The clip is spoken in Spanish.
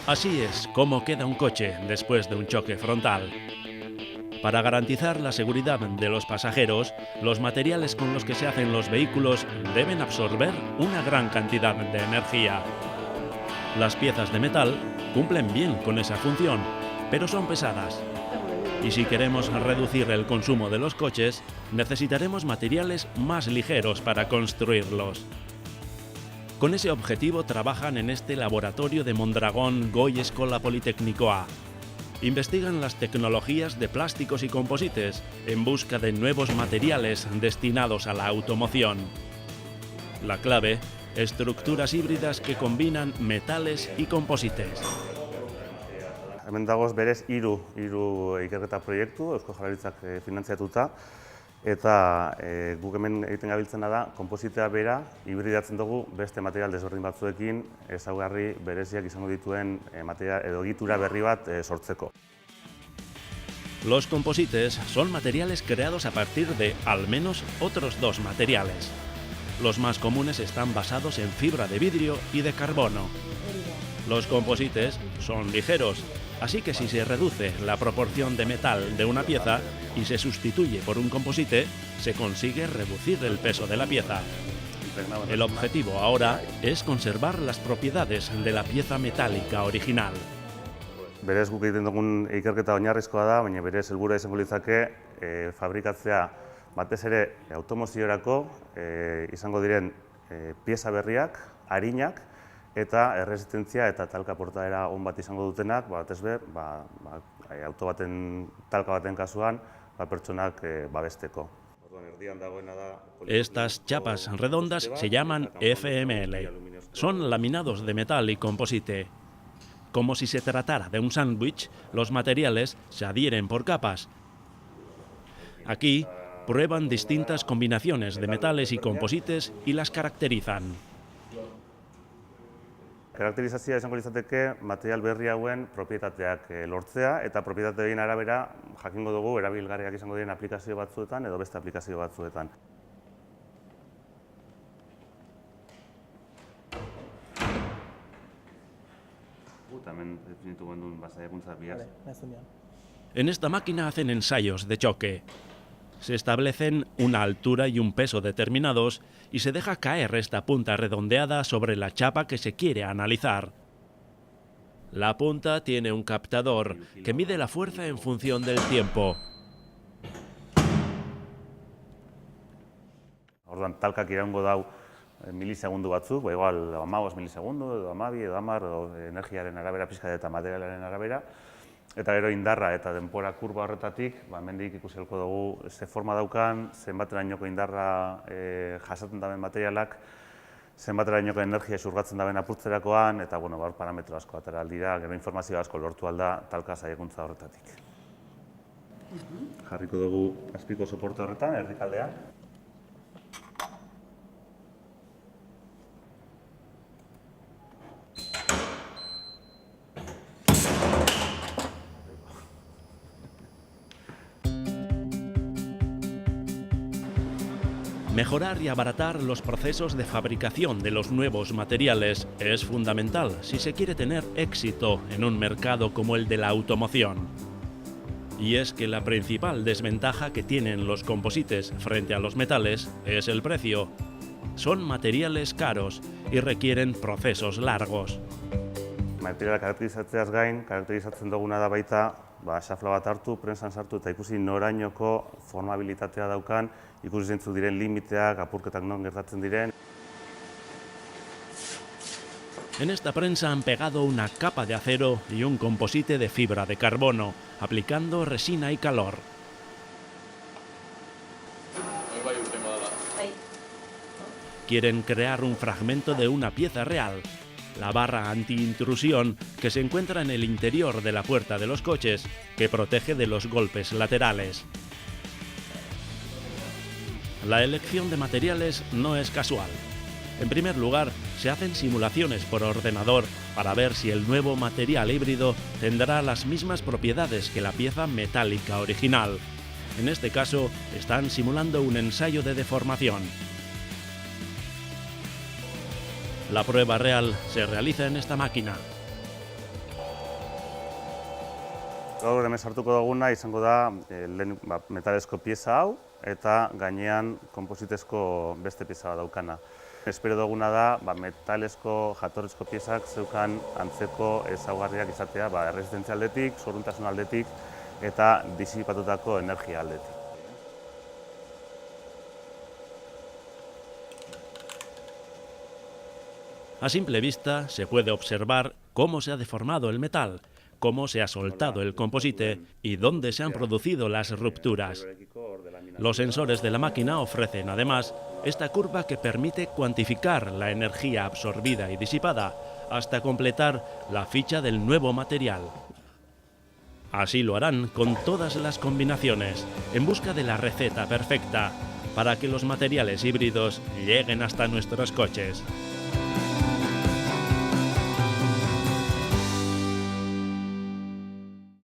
Así es como queda un coche después de un choque frontal. Para garantizar la seguridad de los pasajeros, los materiales con los que se hacen los vehículos deben absorber una gran cantidad de energía. Las piezas de metal cumplen bien con esa función, pero son pesadas. Y si queremos reducir el consumo de los coches, necesitaremos materiales más ligeros para construirlos. Con ese objetivo trabajan en este laboratorio de Mondragón Goi Eskola Politeknikoa. Investigan las tecnologías de plásticos y composites en busca de nuevos materiales destinados a la automoción. La clave, estructuras híbridas que combinan metales y composites. Hemen dagoz berez hiru ikerketa proiektu Eusko Jaurlaritzak finanziatuta, eta guk hemen egiten gabiltzena da konpositea bera hibridatzen dugu beste material desberdin batzuekin ezaugarri bereziak izango dituen material edo egitura berri bat sortzeko. Los composites son materiales creados a partir de al menos otros dos materiales. Los más comunes están basados en fibra de vidrio y de carbono. Los composites son ligeros, así que si se reduce la proporción de metal de una pieza y se sustituye por un composite, se consigue reducir el peso de la pieza. El objetivo ahora es conservar las propiedades de la pieza metálica original. Berez guk egiten dugun ikerketa oinarrizkoa da, baina berez helburua izango litzake fabrikatzea batez ere automoziorako izango diren pieza berriak, arinak, eta erresistentzia eta talka portaera on bat izango dutenak, batez be, auto baten, talka baten kasuan, pertsonak babesteko. Estas chapas redondas se llaman FML. Son laminados de metal y composite. Como si se tratara de un sándwich, los materiales se adhieren por capas. Aquí prueban distintas combinaciones de metales y composites y las caracterizan. Karakterizazioa izango litzateke material berri hauen propietateak lortzea eta propietate horien arabera jakingo dugu erabilgarriak izango diren aplikazio batzuetan edo beste aplikazio batzuetan. En esta máquina hacen ensayos de choque. Se establecen una altura y un peso determinados y se deja caer esta punta redondeada sobre la chapa que se quiere analizar. La punta tiene un captador que mide la fuerza en función del tiempo. Orduan, talkak iraungo dau milisegundu batzuk, igual 15 milisegundu, edo 12, edo 10, energiaren arabera, pixka eta materialaren arabera. Eta gero indarra eta denbora kurba horretatik, hemendik ikusi ahalko dugu ze forma daukan, zenbaterainoko indarra jasaten daben materialak, zenbaterainoko energia xurgatzen daben apurtzerakoan, eta hor parametro asko atera aldira, gero informazio asko lortu alda talka saiakuntza horretatik. Jarriko dugu azpiko soporte horretan, erdikaldean. Mejorar y abaratar los procesos de fabricación de los nuevos materiales es fundamental si se quiere tener éxito en un mercado como el de la automoción. Y es que la principal desventaja que tienen los composites frente a los metales es el precio. Son materiales caros y requieren procesos largos. Materiala karakterizatzeaz gain, karakterizatzen duguna da baita xafla bat hartu, prensan sartu eta ikusi norainoko formabilitatea daukan, ikusi zeintzuk diren limiteak, apurketak non gertatzen diren. En esta prensa han pegado una capa de acero y un composite de fibra de carbono, aplicando resina y calor. Quieren crear un fragmento de una pieza real, la barra anti-intrusión que se encuentra en el interior de la puerta de los coches, que protege de los golpes laterales. La elección de materiales no es casual. En primer lugar, se hacen simulaciones por ordenador para ver si el nuevo material híbrido tendrá las mismas propiedades que la pieza metálica original. En este caso, están simulando un ensayo de deformación. La prueba real se realiza en esta máquina. Gaur hemen sartuko duguna izango da lehen metalezko pieza hau eta gainean konpositezko beste pieza bat daukana. Espero duguna da metalezko jatorrizko piezak zeukan antzeko ezaugarriak izatea erresistentzia aldetik, zoruntasun aldetik eta disipatutako energia aldetik. A simple vista se puede observar cómo se ha deformado el metal, cómo se ha soltado el composite y dónde se han producido las rupturas. Los sensores de la máquina ofrecen además esta curva que permite cuantificar la energía absorbida y disipada hasta completar la ficha del nuevo material. Así lo harán con todas las combinaciones, en busca de la receta perfecta para que los materiales híbridos lleguen hasta nuestros coches.